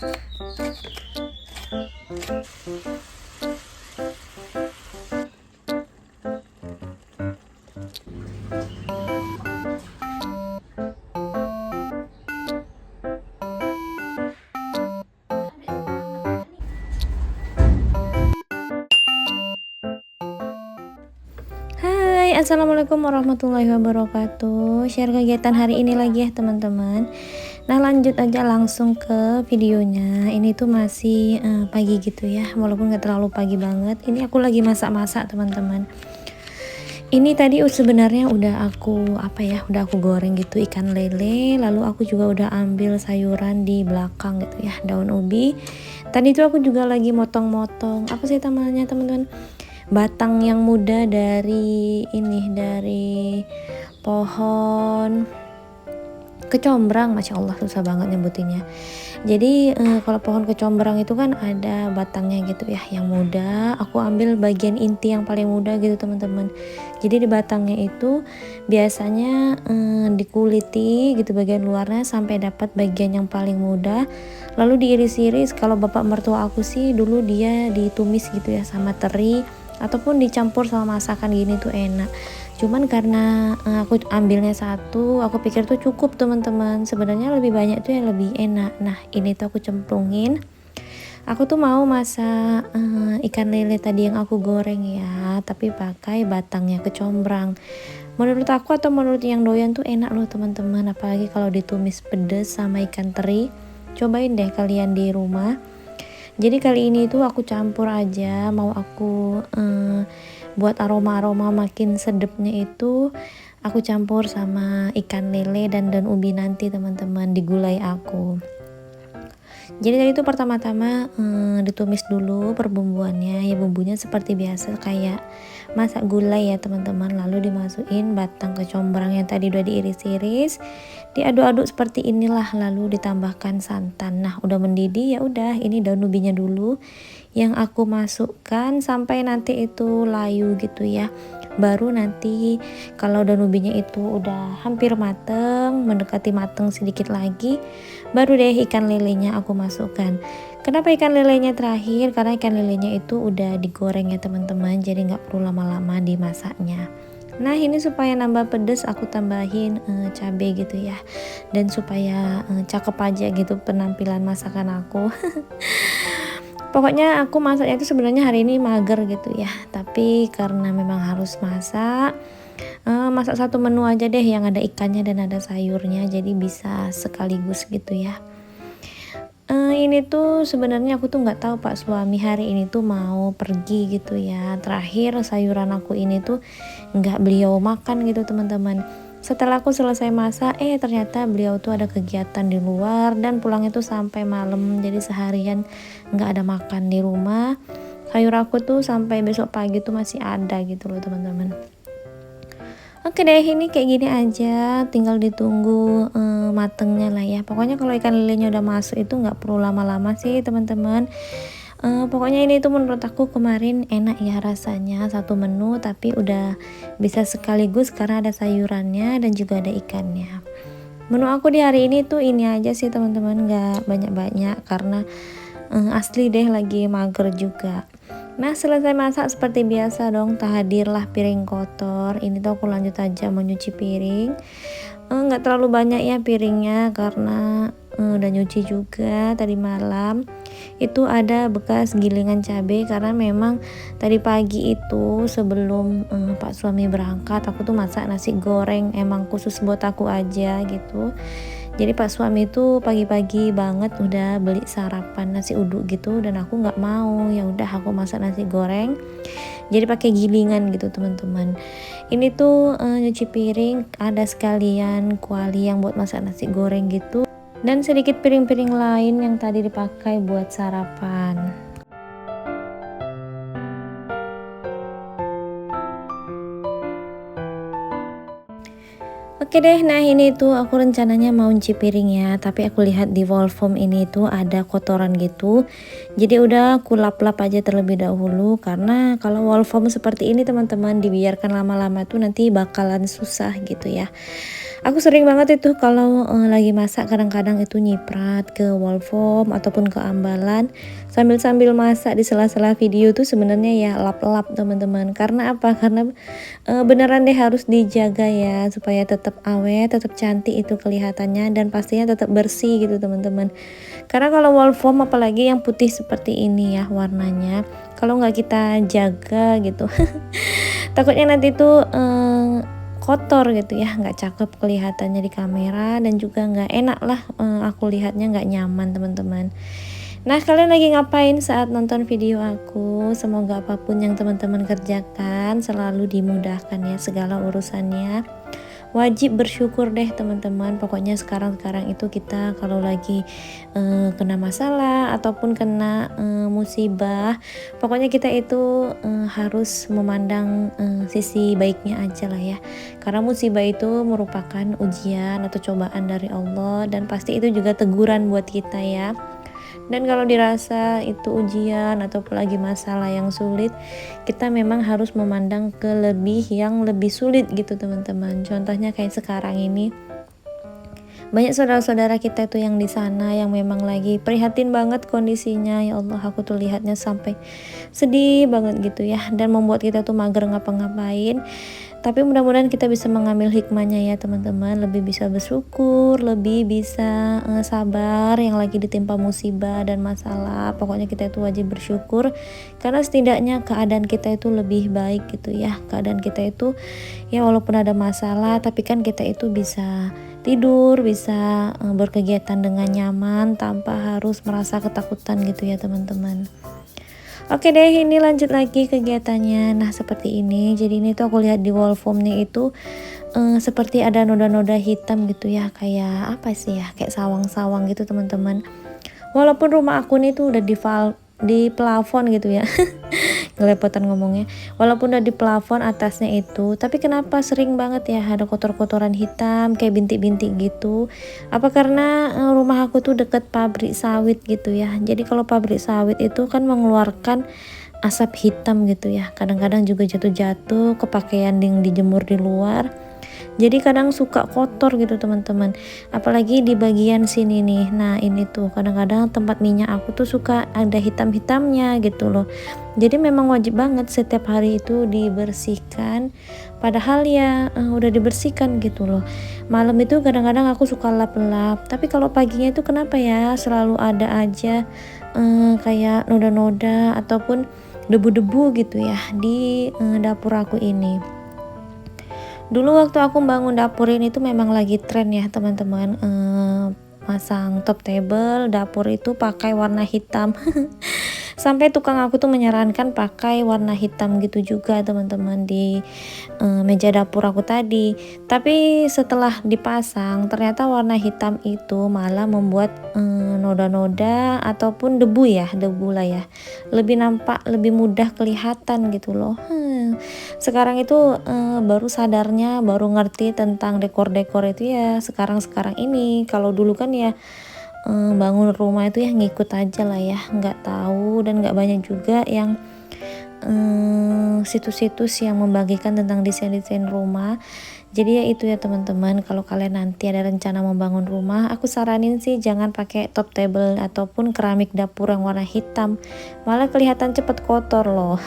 Hai, assalamualaikum warahmatullahi wabarakatuh. Share kegiatan hari ini lagi ya teman-teman. Nah, lanjut aja langsung ke videonya. Ini tuh masih pagi gitu ya, walaupun gak terlalu pagi banget. Ini aku lagi masak-masak teman-teman. Ini tadi sebenarnya udah aku udah aku goreng gitu ikan lele. Lalu aku juga udah ambil sayuran di belakang gitu ya, daun ubi. Tadi tuh aku juga lagi motong-motong apa sih namanya teman-teman, batang yang muda dari pohon kecombrang. Masya Allah, susah banget nyebutinnya. Jadi kalau pohon kecombrang itu kan ada batangnya gitu ya yang muda. Aku ambil bagian inti yang paling muda gitu teman-teman. Jadi di batangnya itu biasanya dikuliti gitu bagian luarnya sampai dapat bagian yang paling muda, lalu diiris-iris. Kalau bapak mertua aku sih dulu dia ditumis gitu ya sama teri, ataupun dicampur sama masakan gini tuh enak. Cuman karena aku ambilnya satu, aku pikir tuh cukup teman-teman. Sebenarnya lebih banyak tuh yang lebih enak. Nah, ini tuh aku cemplungin. Aku tuh mau masak ikan lele tadi yang aku goreng ya, tapi pakai batangnya kecombrang. Menurut aku atau menurut yang doyan tuh enak loh teman-teman, apalagi kalau ditumis pedes sama ikan teri. Cobain deh kalian di rumah. Jadi kali ini tuh aku campur aja, mau aku buat aroma-aroma makin sedapnya itu aku campur sama ikan lele dan daun ubi nanti teman-teman di gulai aku. Jadi tadi itu pertama-tama ditumis dulu perbumbuannya, ya bumbunya seperti biasa kayak masak gulai ya teman-teman. Lalu dimasukin batang kecombrang yang tadi udah diiris-iris, diaduk-aduk seperti inilah, lalu ditambahkan santan. Nah, udah mendidih, ya udah ini daun ubinya dulu yang aku masukkan sampai nanti itu layu gitu ya. Baru nanti kalau daun ubinya itu udah hampir mateng, mendekati mateng sedikit lagi, baru deh ikan lelenya aku masukkan. Kenapa ikan lelenya terakhir? Karena ikan lelenya itu udah digoreng ya teman-teman, jadi nggak perlu lama-lama dimasaknya. Nah, ini supaya nambah pedes aku tambahin cabai gitu ya, dan supaya cakep aja gitu penampilan masakan aku. Pokoknya aku masaknya itu sebenarnya hari ini mager gitu ya, tapi karena memang harus masak satu menu aja deh yang ada ikannya dan ada sayurnya, jadi bisa sekaligus gitu ya. Ini tuh sebenarnya aku tuh nggak tahu Pak suami hari ini tuh mau pergi gitu ya. Terakhir sayuran aku ini tuh nggak beliau makan gitu teman-teman. Setelah aku selesai masak, ternyata beliau tuh ada kegiatan di luar dan pulangnya tuh sampai malam. Jadi seharian nggak ada makan di rumah. Sayur aku tuh sampai besok pagi tuh masih ada gitu loh teman-teman. Oke deh, ini kayak gini aja, tinggal ditunggu matengnya lah ya. Pokoknya kalau ikan lelenya udah masuk itu nggak perlu lama-lama sih teman-teman. Pokoknya ini tuh menurut aku kemarin enak ya rasanya, satu menu tapi udah bisa sekaligus karena ada sayurannya dan juga ada ikannya. Menu aku di hari ini tuh ini aja sih teman-teman, nggak banyak-banyak karena asli deh lagi mager juga. Nah, selesai masak seperti biasa dong, tak hadirlah piring kotor. Ini tuh aku lanjut aja menyuci piring. Nggak terlalu banyak ya piringnya karena udah nyuci juga tadi malam. Itu ada bekas gilingan cabai karena memang tadi pagi itu sebelum Pak suami berangkat aku tuh masak nasi goreng emang khusus buat aku aja gitu. Jadi Pak suami itu pagi-pagi banget udah beli sarapan nasi uduk gitu dan aku nggak mau, ya udah aku masak nasi goreng. Jadi pakai gilingan gitu teman-teman. Ini tuh nyuci piring ada sekalian kuali yang buat masak nasi goreng gitu dan sedikit piring-piring lain yang tadi dipakai buat sarapan. Oke deh, nah ini tuh aku rencananya mau nyuci piring ya, tapi aku lihat di wall foam ini tuh ada kotoran gitu. Jadi udah aku lap-lap aja terlebih dahulu, karena kalau wall foam seperti ini teman-teman dibiarkan lama-lama tuh nanti bakalan susah gitu ya. Aku sering banget itu kalau lagi masak kadang-kadang itu nyiprat ke wall foam ataupun ke ambalan sambil-sambil masak di sela-sela video tuh sebenarnya ya lap-lap teman-teman. Karena apa? Karena beneran deh harus dijaga ya supaya tetap awet, tetap cantik itu kelihatannya dan pastinya tetap bersih gitu teman-teman. Karena kalau wall foam apalagi yang putih seperti ini ya warnanya, kalau nggak kita jaga gitu, takutnya nanti tuh kotor gitu ya, nggak cakep kelihatannya di kamera dan juga nggak enak lah, aku lihatnya nggak nyaman teman-teman. Nah, kalian lagi ngapain saat nonton video aku? Semoga apapun yang teman-teman kerjakan selalu dimudahkan ya segala urusannya. Wajib bersyukur deh teman-teman. Pokoknya sekarang itu kita kalau lagi kena masalah ataupun kena musibah, pokoknya kita itu harus memandang sisi baiknya aja lah ya. Karena musibah itu merupakan ujian atau cobaan dari Allah dan pasti itu juga teguran buat kita ya. Dan kalau dirasa itu ujian atau lagi masalah yang sulit, kita memang harus memandang ke yang lebih sulit gitu teman-teman. Contohnya kayak sekarang ini, banyak saudara-saudara kita itu yang di sana yang memang lagi prihatin banget kondisinya. Ya Allah, aku tuh lihatnya sampai sedih banget gitu ya, dan membuat kita tuh mager ngapa-ngapain. Tapi mudah-mudahan kita bisa mengambil hikmahnya ya teman-teman, lebih bisa bersyukur, lebih bisa sabar yang lagi ditimpa musibah dan masalah. Pokoknya kita itu wajib bersyukur karena setidaknya keadaan kita itu lebih baik gitu ya. Keadaan kita itu ya walaupun ada masalah tapi kan kita itu bisa tidur, bisa berkegiatan dengan nyaman tanpa harus merasa ketakutan gitu ya teman-teman. Oke deh, ini lanjut lagi kegiatannya. Nah seperti ini, jadi ini tuh aku lihat di wall foamnya itu seperti ada noda-noda hitam gitu ya, kayak apa sih ya, kayak sawang-sawang gitu teman-teman. Walaupun rumah aku nih tuh udah di plafon gitu ya. Ngelepotan ngomongnya, walaupun udah di plafon atasnya itu, tapi kenapa sering banget ya ada kotor-kotoran hitam kayak bintik-bintik gitu. Apa karena rumah aku tuh deket pabrik sawit gitu ya, jadi kalau pabrik sawit itu kan mengeluarkan asap hitam gitu ya, kadang-kadang juga jatuh-jatuh ke pakaian yang dijemur di luar, jadi kadang suka kotor gitu teman-teman, apalagi di bagian sini nih. Nah ini tuh kadang-kadang tempat minyak aku tuh suka ada hitam-hitamnya gitu loh. Jadi memang wajib banget setiap hari itu dibersihkan, padahal ya udah dibersihkan gitu loh. Malam itu kadang-kadang aku suka lap-lap, tapi kalau paginya itu kenapa ya selalu ada aja kayak noda-noda ataupun debu-debu gitu ya di dapur aku ini. Dulu waktu aku bangun dapur ini tuh memang lagi tren ya teman-teman, masang top table dapur itu pakai warna hitam. Sampai tukang aku tuh menyarankan pakai warna hitam gitu juga teman-teman di meja dapur aku tadi. Tapi setelah dipasang ternyata warna hitam itu malah membuat noda-noda ataupun debu lah ya, lebih nampak, lebih mudah kelihatan gitu loh. Sekarang itu baru sadarnya, baru ngerti tentang dekor-dekor itu ya sekarang ini. Kalau dulu kan ya bangun rumah itu ya ngikut aja lah ya, nggak tahu dan nggak banyak juga yang situs-situs yang membagikan tentang desain-desain rumah. Jadi ya itu ya teman-teman, kalau kalian nanti ada rencana membangun rumah, aku saranin sih jangan pakai top table ataupun keramik dapur yang warna hitam, malah kelihatan cepet kotor loh.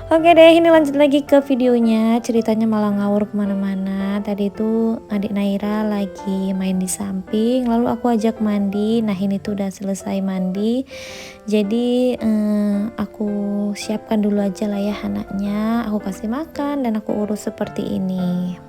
Oke deh, ini lanjut lagi ke videonya. Ceritanya malah ngawur kemana-mana. Tadi itu adik Naira lagi main di samping, lalu aku ajak mandi. Nah ini tuh udah selesai mandi, jadi aku siapkan dulu aja lah ya anaknya. Aku kasih makan dan aku urus seperti ini.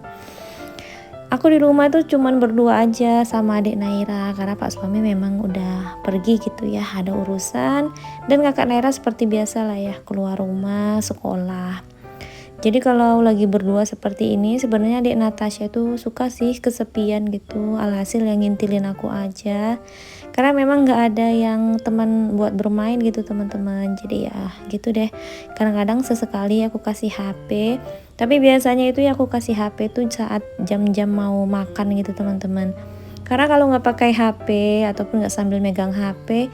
Aku di rumah tuh cuman berdua aja sama adik Naira karena pak suami memang udah pergi gitu ya, ada urusan. Dan kakak Naira seperti biasa lah ya, keluar rumah, sekolah. Jadi kalau lagi berdua seperti ini sebenarnya adik Natasha tuh suka sih kesepian gitu, alhasil yang ngintilin aku aja. Karena memang nggak ada yang teman buat bermain gitu teman-teman. Jadi ya gitu deh. Kadang-kadang sesekali aku kasih HP, tapi biasanya itu ya aku kasih HP tuh saat jam-jam mau makan gitu teman-teman. Karena kalau nggak pakai HP ataupun nggak sambil megang HP,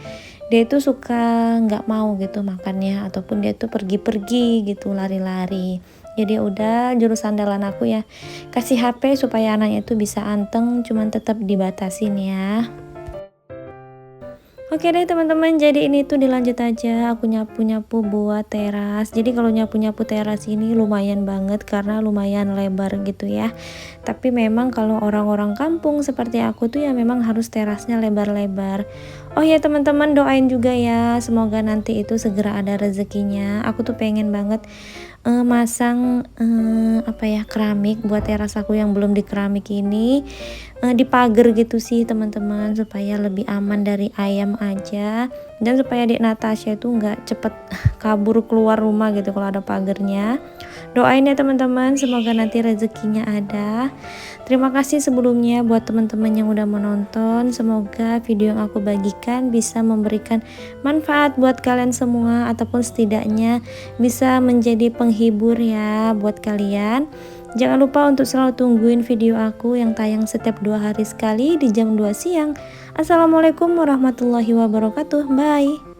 dia itu suka nggak mau gitu makannya, ataupun dia tuh pergi-pergi gitu lari-lari. Jadi udah jurus andalan aku ya, kasih HP supaya anaknya itu bisa anteng, cuman tetap dibatasin ya. Oke deh teman-teman, jadi ini tuh dilanjut aja aku nyapu-nyapu buat teras. Jadi kalau nyapu-nyapu teras ini lumayan banget karena lumayan lebar gitu ya. Tapi memang kalau orang-orang kampung seperti aku tuh ya memang harus terasnya lebar-lebar. Oh ya teman-teman, doain juga ya semoga nanti itu segera ada rezekinya. Aku tuh pengen banget masang apa ya, keramik buat teras aku yang belum dikeramik ini, di pagar gitu sih teman-teman, supaya lebih aman dari ayam aja, dan supaya adik Natasha itu nggak cepet kabur keluar rumah gitu kalau ada pagarnya. Doain ya teman-teman, semoga nanti rezekinya ada. Terima kasih sebelumnya buat teman-teman yang udah menonton. Semoga video yang aku bagikan bisa memberikan manfaat buat kalian semua, ataupun setidaknya bisa menjadi penghibur ya buat kalian. Jangan lupa untuk selalu tungguin video aku yang tayang setiap 2 hari sekali di jam 2 siang. Assalamualaikum warahmatullahi wabarakatuh. Bye.